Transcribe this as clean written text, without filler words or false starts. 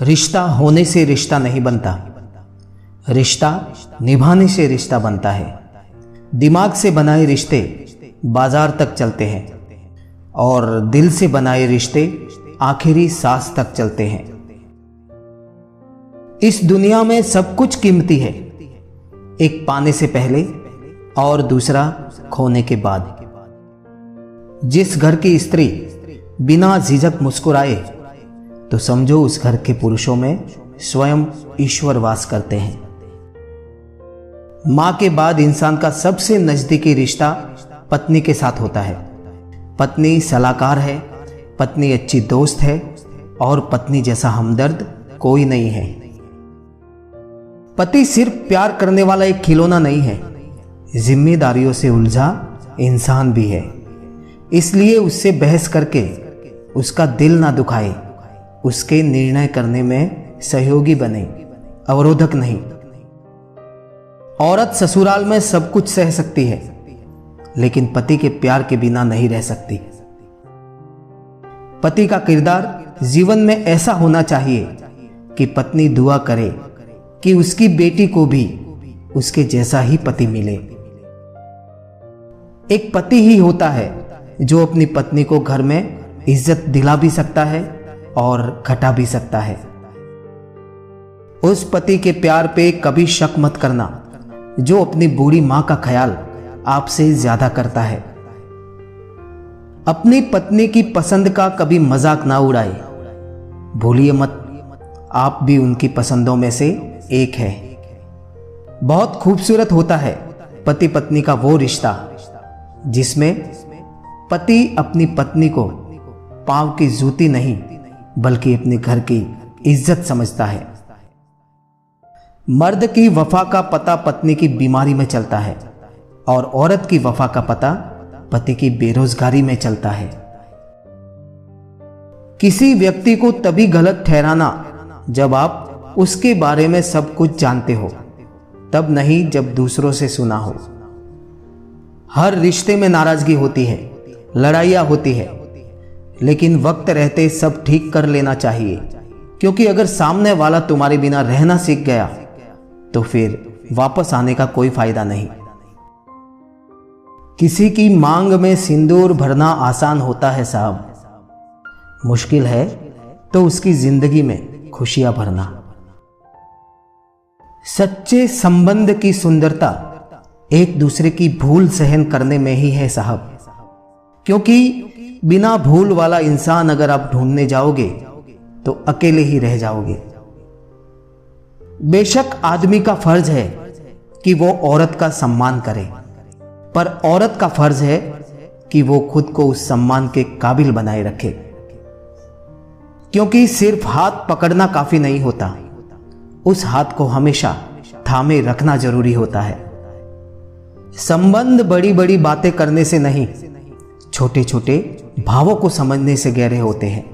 रिश्ता होने से रिश्ता नहीं बनता, रिश्ता निभाने से रिश्ता बनता है। दिमाग से बनाए रिश्ते बाजार तक चलते हैं और दिल से बनाए रिश्ते आखिरी सांस तक चलते हैं। इस दुनिया में सब कुछ कीमती है, एक पाने से पहले और दूसरा खोने के बाद। जिस घर की स्त्री बिना झिझक मुस्कुराए तो समझो उस घर के पुरुषों में स्वयं ईश्वर वास करते हैं। मां के बाद इंसान का सबसे नजदीकी रिश्ता पत्नी के साथ होता है। पत्नी सलाहकार है, पत्नी अच्छी दोस्त है और पत्नी जैसा हमदर्द कोई नहीं है। पति सिर्फ प्यार करने वाला एक खिलौना नहीं है, जिम्मेदारियों से उलझा इंसान भी है। इसलिए उससे बहस करके उसका दिल ना दुखाए, उसके निर्णय करने में सहयोगी बने, अवरोधक नहीं। औरत ससुराल में सब कुछ सह सकती है, लेकिन पति के प्यार के बिना नहीं रह सकती। पति का किरदार जीवन में ऐसा होना चाहिए कि पत्नी दुआ करे कि उसकी बेटी को भी उसके जैसा ही पति मिले। एक पति ही होता है जो अपनी पत्नी को घर में इज्जत दिला भी सकता है और घटा भी सकता है। उस पति के प्यार पे कभी शक मत करना जो अपनी बूढ़ी मां का ख्याल आपसे ज्यादा करता है। अपनी पत्नी की पसंद का कभी मजाक ना उड़ाए। भूलिए मत, आप भी उनकी पसंदों में से एक है। बहुत खूबसूरत होता है पति पत्नी का वो रिश्ता जिसमें पति अपनी पत्नी को पांव की जूती नहीं बल्कि अपने घर की इज्जत समझता है। मर्द की वफा का पता पत्नी की बीमारी में चलता है और औरत की वफा का पता पति की बेरोजगारी में चलता है। किसी व्यक्ति को तभी गलत ठहराना जब आप उसके बारे में सब कुछ जानते हो, तब नहीं जब दूसरों से सुना हो। हर रिश्ते में नाराजगी होती है, लड़ाइयां होती है, लेकिन वक्त रहते सब ठीक कर लेना चाहिए, क्योंकि अगर सामने वाला तुम्हारे बिना रहना सीख गया तो फिर वापस आने का कोई फायदा नहीं। किसी की मांग में सिंदूर भरना आसान होता है साहब, मुश्किल है तो उसकी जिंदगी में खुशियां भरना। सच्चे संबंध की सुंदरता एक दूसरे की भूल सहन करने में ही है साहब, क्योंकि बिना भूल वाला इंसान अगर आप ढूंढने जाओगे तो अकेले ही रह जाओगे। बेशक आदमी का फर्ज है कि वो औरत का सम्मान करे, पर औरत का फर्ज है कि वो खुद को उस सम्मान के काबिल बनाए रखे, क्योंकि सिर्फ हाथ पकड़ना काफी नहीं होता, उस हाथ को हमेशा थामे रखना जरूरी होता है। संबंध बड़ी बड़ी बातें करने से नहीं, छोटे छोटे भावों को समझने से गहरे होते हैं।